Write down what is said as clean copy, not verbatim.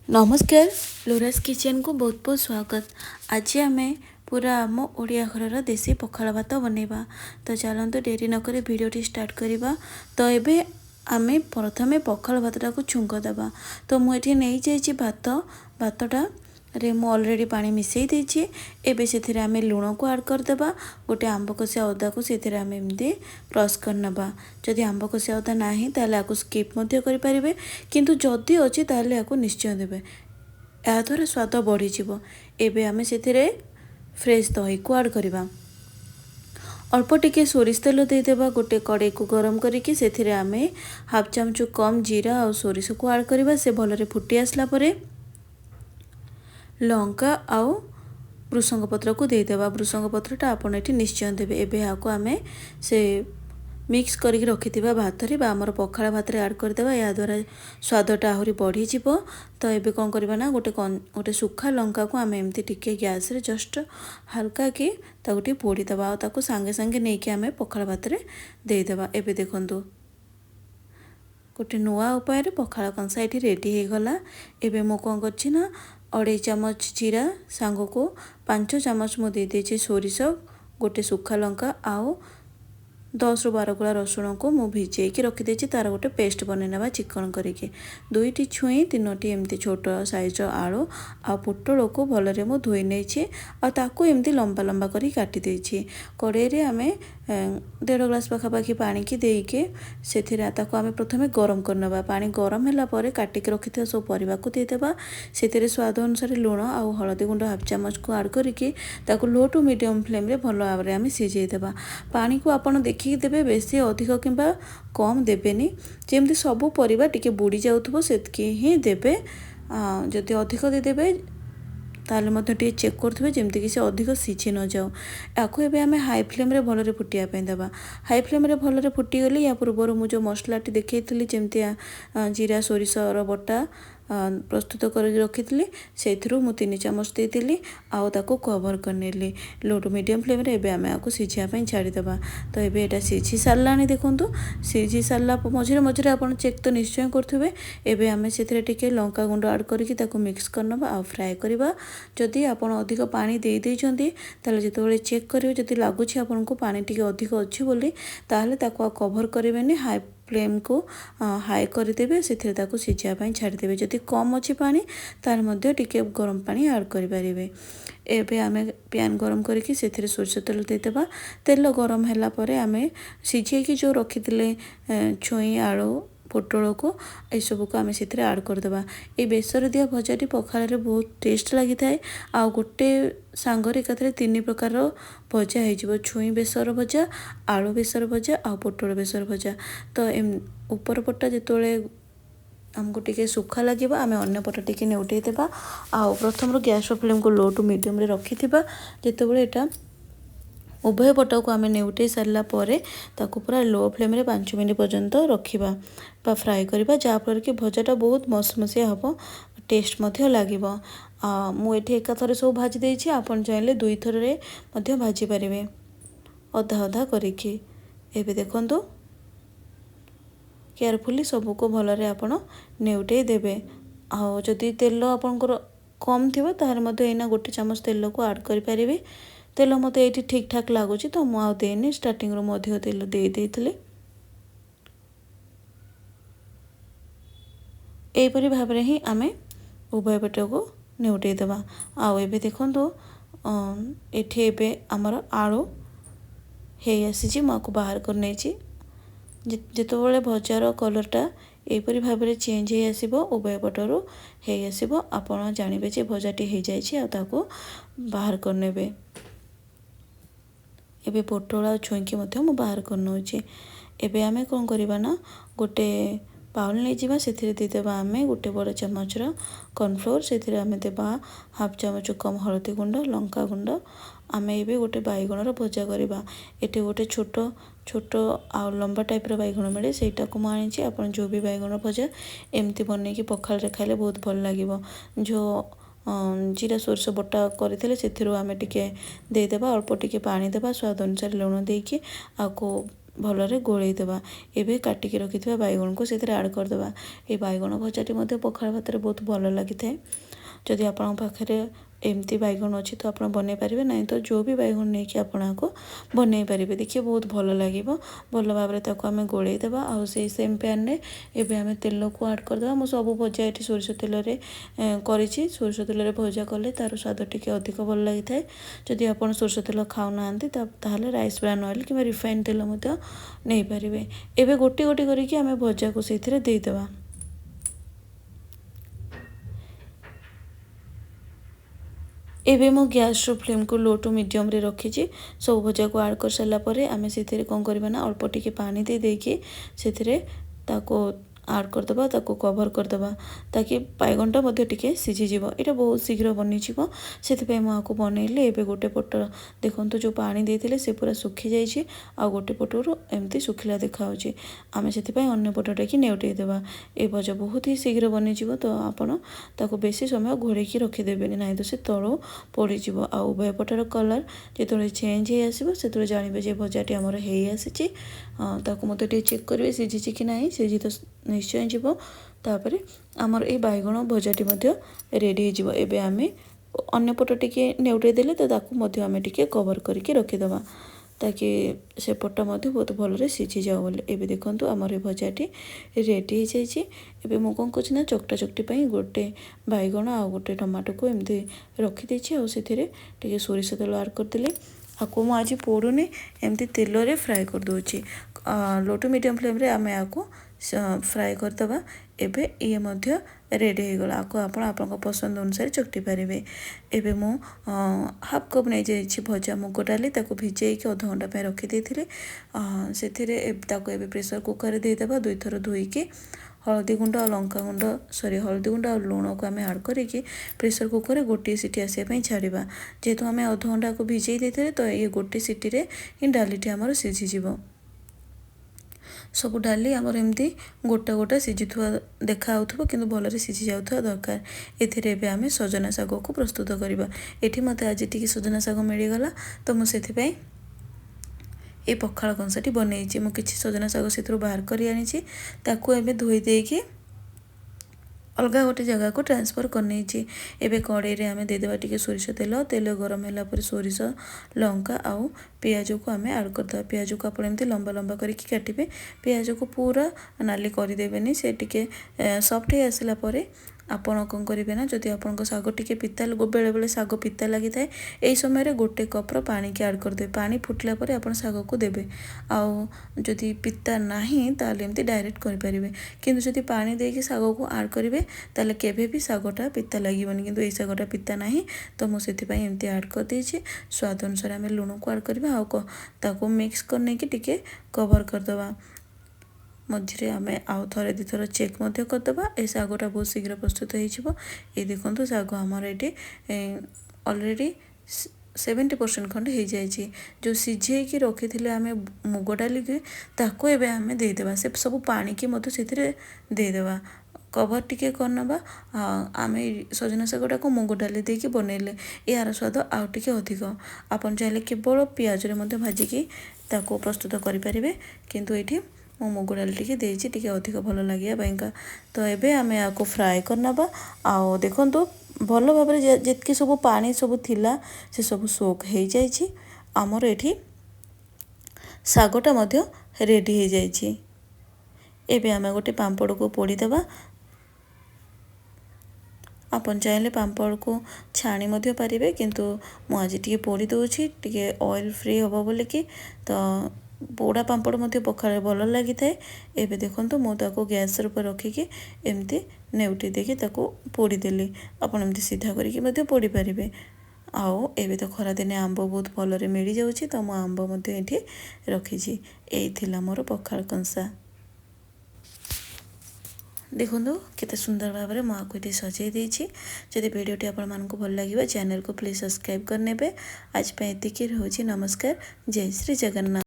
नमस्कार लोरास किचन को बहुत बहुत स्वागत। आज आम पूरा आम ओडिया घर देसी पखाल भात बनैबा। तो चलते डेरी नक भिडियोटी स्टार्ट करवा। तो ये आम प्रथमे पखाल भातटा को छुंक देवा। तो मुझे नहीं जाइए भातटा रे मु ऑलरेडी पानी मिसई देछि। एबे सेथिरे आमे लूण को ऐड कर देबा। गोटे आंब कसिया अदा को सेथिरे आमे एमती क्रश कर नबा। जदि आंब कसिया अदा नाही ताले आकु स्किप मध्य करि परिबे, किंतु जदि अछि ताले आकु निश्चय देबे। या द्वारा स्वाद बढ़ी जिवो। एबे आमे सेथिरे फ्रेश दही को ऐड करबा। अल्प टिके सोरिष तेल देदेबा। गोटे कड़ाई को गरम करिकि सेथिरे आमे हाफ चामच कम जीरा और सोरिष को ऐड करबा। से भलरे फुटी आसला परे लंका आउ भृसंग पत्र को देदेबा। भृसंग पत्रटा आपन एठी निश्चय देबे। एबे हाको आमे से मिक्स करके रखिथिबा भातरे बा हमर पखाला भातरे ऐड कर देबा। या द्वारा स्वादटा आहुरी बढ़ी जिवो। तो एबे कोन करबा ना गोटे सुखा लंका को आमे एमती टिके गैस रे जस्ट हल्का के ताकुटी पोड़ी देबा और ताको संगे संगे नै कि आमे पखाला भातरे दे देबा। एबे देखंतु गोटे नुआ उपाय रे पखाला कंसा एठी रेडी हे गला। एबे मो कोन करछि ना 2.5 चामच जीरा सांग को 5 चामच मु दे देछि सोरिष, गोटे सुखा लंका आउ 10 ରୁ 12 गुला रसुण को मु भिजे के रखी देछि। तार गोटे पेस्ट बनै नेबा चिकन करिके। 2टी छुई 3टी एमती छोट साइज आलू आ पोटल को भलरे मु धोई नेछि आ ताको एमती लंबा लंबा करी काटी देछि। कड़ाई रे आमे 1.5 ग्लास पाखापाखि पानी की देके सेथिरे ताको आमे प्रथमे गरम करनबा। पानी गरम होला परे काटी के रखिथिबा सब परिबा को दे देबा। सेथिरे स्वाद अनुसार लूण आ हळदी गुंड हाफ चामच को ऐड करिके ताको लो टू मीडियम फ्लेम रे भलो भाबरे आमे सिझेई देबा। पानी को आपण देखि देबे, बेसी अधिक किंबा कम देबेनी। जेमती सब परिबा टिके बुडी जाउथबो सेतकी ही देबे। जदि अधिक दे देबे ताले मध्य टिके चेक करथबे जेमती कि से अधिक सिझी न जाऊ। याको एबे आमे हाई फ्लेम रे भलरे फुटिया पे देबा। हाई फ्लेम रे भलरे फुटी गली या पूर्वर मु जो मसलाटी देखैतली जेमती जीरा सोरिषर बटा प्रस्तुत करके रखी से मु 3 चामच देती आउ ताको कवर करनेली लो टू मीडियम फ्लेम रे। एबे आमे आको सिझिया छाड़ीदेबा। तो एबे एटा सिझी सारलानी देखंतु। सिझी सारला मझिरे मझिरे आपण चेक तो निश्चय करथुबे। एबे आमे सेथिरे टिके लंका गुंड ऐड करके ताको मिक्स करनबा आ फ्राई करबा। जदि आपण अधिक पानी दे देइचंती ताले जेतबेले चेक करिवे जदि लागुछि आपनको पानी टिके अधिक अछि बोली ताले ताको कवर करिवेनी। हाई फ्लेम को हाई करदेवे। से सिझापी छाड़देवे। जदि कम अच्छी पानी तार मध्य टिके गरम पानी ऐड करें। एबे आमे पैन गरम करके से सोरिष तेल देदेबा। तेल गरम है परे आमे सिझेकी जो रखी छुई आलू पोटल को ये सब को आमे से ऐड करदेबा। ये बेसर दिया भजाटी पखाल रे बहुत टेस्ट लगी थाए। आ गोटे सांगरे एकाथरे 3 प्रकार भजा हो छुई बेसर भजा, आलू बेसर भजा आ पोटल बेसर भजा। तो ऊपर पटा जिते आमको टिके सुखा लगे आमे अन्य पट टिके नेउटे देबा। आ प्रथम गैस फ्लेम को लो टू मीडियम रे रखी जितेबाला एटा उभय पट को आमे नेउटे सारला परे ताको पूरा लो फ्लेम रे 5 मिनट पर्यंत रखिबा बा फ्राई करबा। जाफल कि भजाटा बहुत मसमसिया हम, टेस्ट मध्य लागिबो। मु एठी एका थरे सब भाजी देछि। आपन चाहिले 2 थर रे मध्य भाजी परिबे अधा अधा करिकि। एबे देखंतु केयरफुली सबको भलरे आपण नेउटे देबे। आ जदि तेल आपनकर कम थिबो तार मध्य एना 1 चामच तेल को ऐड करि परिबे। तेल मते एठी ठीक ठाक लागुची तो मु आ देनी। स्टार्टिंग रो मध्य तेल दे देइथिले। एपरि भाबरे ही आमे उभय पट को नेउटे देबा। आ एबे देखंतु एठी एबे हमर आलू हे आसीची। मु आको बाहर कर नेछि। जेतबेले भजार कलरटा एपरि भाबरे चेंज हे आसीबो, उभय पटरो हे आसीबो, आपण जानिबे जे भजाटी हे जायछि आ ताको बाहर कर नेबे। एबे पोटल आ छुईकी मध्य मु बाहर कर नउछि। एबे आमे कोन करिबा ना गोटे बाउल नै जिबा। सेथिरे दे देबा आमे गोटे बड़ चामच रो कॉर्नफ्लोर। सेथिरे आमे देबा हाफ चामच कम हळदी गुंड, लंका गुंड। आमे एबे गोटे बैगण रो भजा करिबा। एटे गोटे छोट छोट आ लंबा टाइप रो बैगण मिले सेटा को मानिछि। आपण जो भी बैगण भजा एमती बनै कि पखाल रे खाइले बहुत भल लागिबो। जो जीरा सोरष बटा करथिले सेथिरो आमे टिके दे देबा। अल्प टिके पानी देबा स्वाद अनुसार लूण देकी आको भलरे गोलैदेवा एबे काटिकी रखिथिबा बैगण को सेतिर ऐड करदेवा ए बैगण भजाटी मध्य पखाल भात बहुत भल लगी थाए जदि आपण पाखे एमती बैगण अच्छी तो आप बनई पारे ना तो जो भी बैगण नहीं कि आपको बनई पारे देखिए बहुत भल लगे भल भाव आम गोलैदेवा आउ से सेम पैन रे एबे आम तेल को ऐड करदेवा मु सब भजा ये सोरिष तेल करी सोरिष तेल भजा कले तार स्वाद टी अधिक भल लगी थाए जदि आप सोरिष तेल खाऊना ताहले राइस ब्रान ऑयल कि रिफाइन तेल नहीं पारे एबे गोटी गोटी करके आम भजा को से देदेवा एबे मो गैस रो फ्लेम को लो टू मीडियम रे रखी सब भजा को ऐड कर सारा पर आम से कौन करवा ना अल्प टिके पानी दे देकी से ताको ऐड करदेवा ताको कवर करदेवा ताकि बैगनटा मध्य टिके सीझीज ये बहुत शीघ्र बनीज से मुझे बनइले एबे गोटे पट देखो जो पानी देते से पूरा सुखी जाइए आ गोटे पटरू एमती सुखिला देखा आम से अन्न पटटा कि नेउटेदेवा ए भजा बहुत ही शीघ्र बनीज तो आपण ताको बेसी समय घोड़े रखिदेवे ना तो से तलू पड़ज आ उभय पटर कलर जो चेंज हो आसो से जानवे जे भजाटी आमर हो आसी मत चेक करेंगे सीझी कि ना सीझी तो निश्चय जीव तापर आमर ए बैगण भजाटी रेडी हो एबे आमे अन्य पट टिके नेउटे देले तो ताकू मध्य आमे टिके कवर करके रखिदेवा ताकि से पट्टा बहुत भल सीझी जाओ बोले एबे देखंतु आमर ए भजाटी रेडी हो जाइए एबे मु कौन करछि ना चकटा चकटी गोटे बैगण आ गोटे टमाटो को एमती रखी आ से सोरिष तेल ऐड करदेली आपको मुझे आज पोड़ूनी एमती तेल रे फ्राए कर दूची लो टू मीडियम फ्लेम रे आमे आपको फ्राए करदेवा एबे ये मध्य रेडी हो गला आपको आपण पसंद अनुसार चकटी पारे एबे मु हाफ कप नहीं जाइए भजा मुग डाली ताको भिजे अध घंटा रखी देथिले से प्रेसर कुकर देदेवा दुई थर धोईकी हलदी गुंड और लंका गुंड हलदी गुंड और लुण को आम ऐड करके प्रेसर कुकर गोटे सीटी आसापी छाड़ा जेहेतु आम अध घंटा को भिजे देते तो ये गोटे सीटी रे ही डालीटी आमर सीझीज सब डाली आमर एमती गोटा गोटा सीझुवा देखा कि भलरे सीझी जाऊा दरकार एथिरे आम सजना शाग को प्रस्तुत करवा ये मत आज टी सजना शाग मिलगला तो मुझे ये पखाल कंसाटी बनई मु किसी सजना शाग से बाहर कर आनी ताकू धोई देकी अलग गोटे जगह को ट्रांसफर करनी एबे कड़े रे आमे देदेबा टिके सोरिष तेल तेल गरम होला पर सोरिष लंका आउ पियाज को आमे ऐड करदेबा पियाज को आपण एमती लंबा लंबा करके काटिबे पियाज को पूरा नाली करदेबेनी से टिके सॉफ्ट हो आसला परे आपण कौन करेंगे ना जदि आप शाग टिके पिता बेले बेले शाग पिता लगी थाए यही समय गोटे कप्र पानी की ऐड करदे पानी फुटला परे आपण शाग को देबे आउ जदि पिता नहीं ताले एमती डायरेक्ट करें किंतु जदि पानी देके शाग को ऐड करेंगे ताले केबे भी शागटा पिता लगे किंतु ये शागटा पिता नहीं तो मुझे एमती ऐड कर देछि स्वाद अनुसार आम लुण को ऐड करबा आउ मिक्स करने की टिके कवर करदवा मझे आम आउ थे दी थर चेक करदे ए शागटा बहुत शीघ्र प्रस्तुत हो देखो शाग आमर ये अलरेडी 70% खंड हो जाए जो सीझे कि रखी थे आम मुग डाली ताको एबे आम देदेबा से सब पानी की से देदेबा कवर टिके करनबा आम सजना शागटा को मुग डाली देकी बनइले यार स्वाद आउ टिके अधिक आपन चाहे केवल पियाज रे मध्य भाजिकी ताको प्रस्तुत करें किंतु ये मो मुग डाली टिके देछि टिके अधिक भल लगे पाइंका तो एबे आमे आको फ्राए करनबा आउ देखंतु भल भाव जितकी सब पानी सब थिला से सब सोक हो जाइछि आमर एठी शागटा मध्य रेडी हो जाइछि एबे आमे गोटे पांपड़ को पोड़ी देबा आपन चाहे पांपड़ को छाणी मध्य पारिबे किंतु मु आज टिके पोड़ी दोछि टिके ऑयल फ्री होबो बोले कि तो पोड़ा पांपड़ मध्य पखाल भल लगी थाए एबे देखंतु मु ताको गैस ऊपर रखिकी एमती नेउटी देकी ताको पोड़ी देली आपन एमती सीधा करके मध्य पोड़ी पारिबे आउ एबे तो खरा दिने आंब बहुत भलरे मिली जाउछि तो मु आंब मध्य एठी रखिछि एई थिला मोर पखाल कंसा देखो केते सुंदर भाव में मुझे सजाई देछि जदि वीडियोटी आपण मानक भल लगे चैनल को प्लीज सब्सक्राइब करने आज एतिकी रहउछि नमस्कार जय श्री जगन्नाथ।